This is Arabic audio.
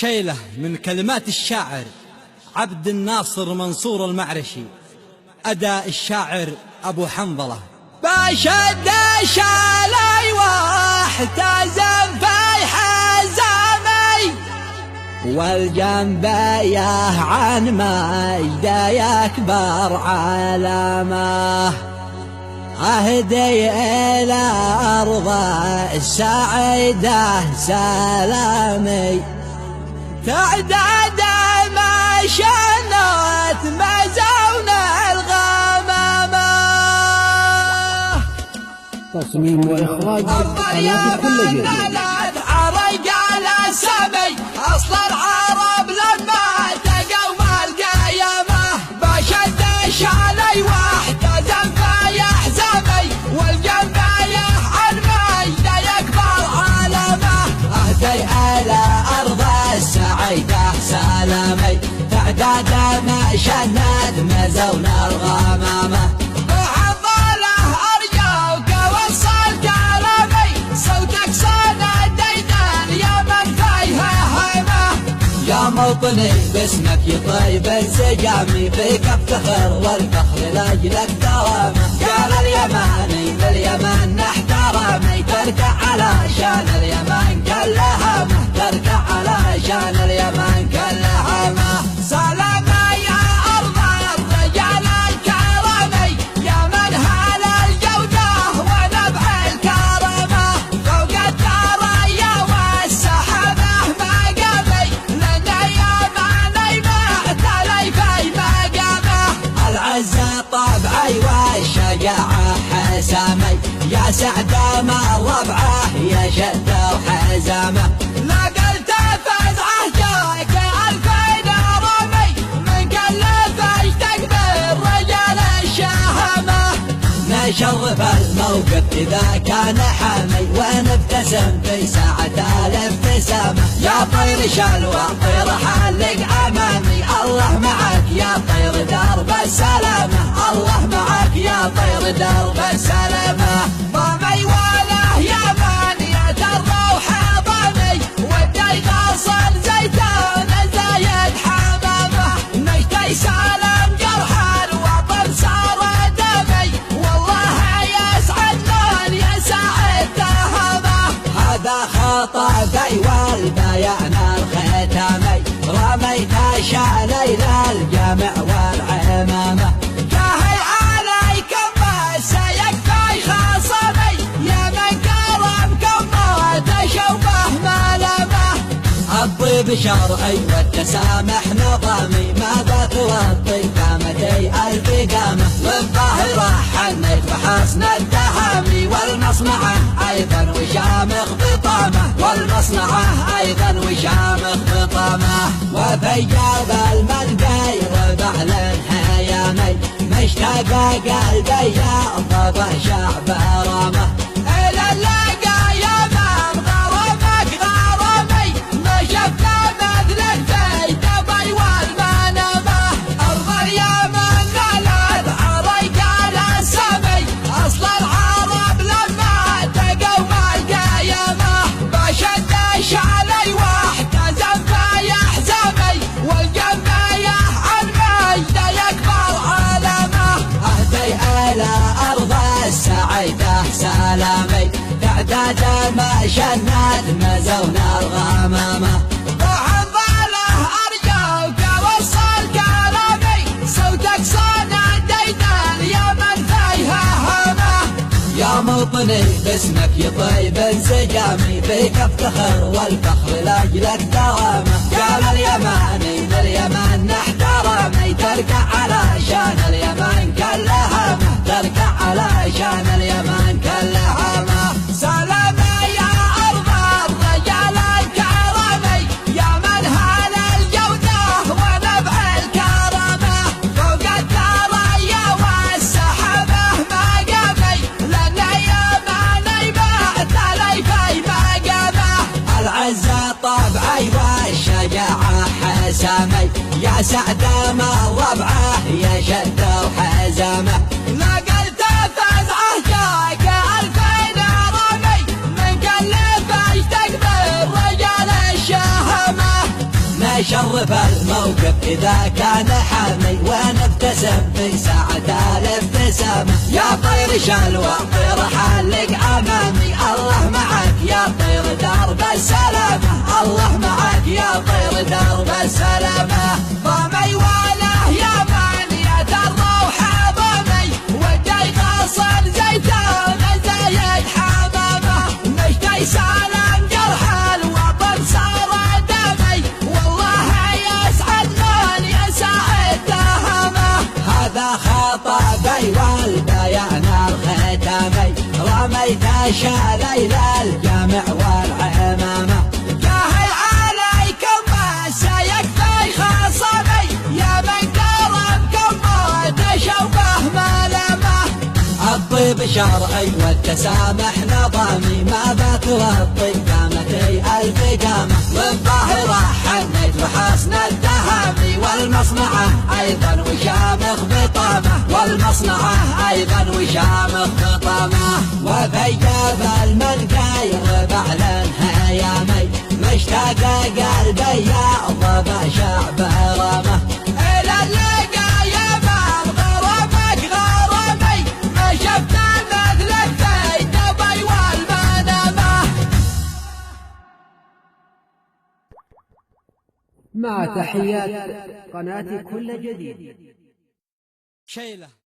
شيلة من كلمات الشاعر عبد الناصر منصور المعرشي، أداء الشاعر أبو حنظلة. بشد شالي واحتزم في حزامي والجنبيه عن مجده يكبر علامه، أهدي إلى أرض السعيدة سلامي، تعداد ما شنت مزون الغمامة. تصميم وإخراج قناة كل جديد. عرق على سمي أصل العرب لما تقوا القيامة، بشد شالي واحتزم في حزامي والجنبيه عن مجده يكبر علامه، أهدي إلى أرض السعيدة سلامي، تعداد ما شند مزون الغمامة. موطني باسمك يطيب انسجامي، فيك افتخر والفخر لاجلك دوامه، قال اليماني باليمن نحترمي، تركع على شان اليمن كلها مه، تركع على شان اليمن كلها مه. سلامي يا ارض الرجال الكرمي، يا من هال الجوده ونبع الكرمه، فوق الثريا والسحابه مقامي، العزة طبعي والشجاعة حسامي، يا سعد ما ربعه يا شد وحزامه، نقلت فزعه جاك ألفين رمي، من كلفه تكبر رجال الشهامة، نشرف الموقف إذا كان حامي، ونبتسم في ساعة الابتسامة، يا طير شلوى طير حلق أمامي، الله معك يا طير درب السلامة، الله معك يا طير درب السلامة. ضمي وله يا من يتروح ضمي، ودي غاصل زيتون زايد حمامة، نجتي سالم جرح الوطن صار دمي، والله يسعد من يسعد تهمه، هذا خطابي والبيان الختامي، رميت شالي للجمع والعمامة، جاهي عليكم بس يكفي خاصمي، يا من كرمكم ما تشوفه ملامه، الطيب شرعي والتسامح نظامي، ماذا توطي قامتي ألف قامة، للظاهرة حنيت وحسن التهامي، والمصنعة أيضا وشامخ بطامة، والمصنعة أيضا وشامخ بطامة، وفياب الملقي وبعل هيامي، مشتاق قلبي يا ضبع شعب رامه، إلى اللقا يا من غرامك غرامي، ما شفنا مثلك في دبي والمنامة، أرض اليمن نالت عريق على السمي، أصل العرب لما تقوا القيامة، بشد شالي واحتزم في حزامي والجنبيه عن مجده يكبر علامه، أهدي إلى أرض السعيدة سلامي، تعداد ما شند مزون الغمامة. وحنظله أرجوك وصل كلامي، صوتك صنع ديدان يا من فيها همه، يا موطني باسمك يطيب انسجامي، فيك افتخر والفخر لاجلك دوامه، قال اليماني باليمن نحترمي، تركع على شان اليمن كلها مه، تركع على شان اليمن كلها مه. سلامي يا أرض الرجال الكرمي، يا من هال الجودة ونبع الكرمة، فوق الثريا والسحابة مقامي، لأن يماني بعت لي في مقامه، العزة طبعي والشجاعة حسامي، يا سعد ما ربعه يا شد وحزامه، نقلت فزعه جاك ألفين رمي، من كلفه تكبر رجال الشهامة، يشرف الموقف إذا كان حامي ونبتسم في ساعة الابتسامة. يا طير شلوى طير حلق أمامي، الله معك يا طير درب السلامة، الله معك يا طير درب السلامة. ضمي وله يا من يتروح ضمي، ودي غصن زيتون زايد حمامة، مشتي سالم جرح الوطن صار دمي، والله يسعد من يسعد تهمه. هذا خطابي والبيان الختامي، رميت شاليل الجامع والعمامة. جاهل عليكم ما سيكفي خصمي، يا من كرمكم ما تشوفه ملامه. الطيب شرعي والتسامح نظامي، ما بتوطي قامتي ألف قامة، والظاهرة حنيت وحسن التهامي، والمصنعة أيضا وشامخ بطامة، والمصنعة أيضا وشامخ بطامة. وفي جبل المنقى يربع للهيامي، مشتاق قلبي يعظم شعبه رمه، إلى اللقا يا من غرمك غرمي، ما شفنا مثلك في النبي والمنامة. مع تحيات قناة كل جديد. شيلة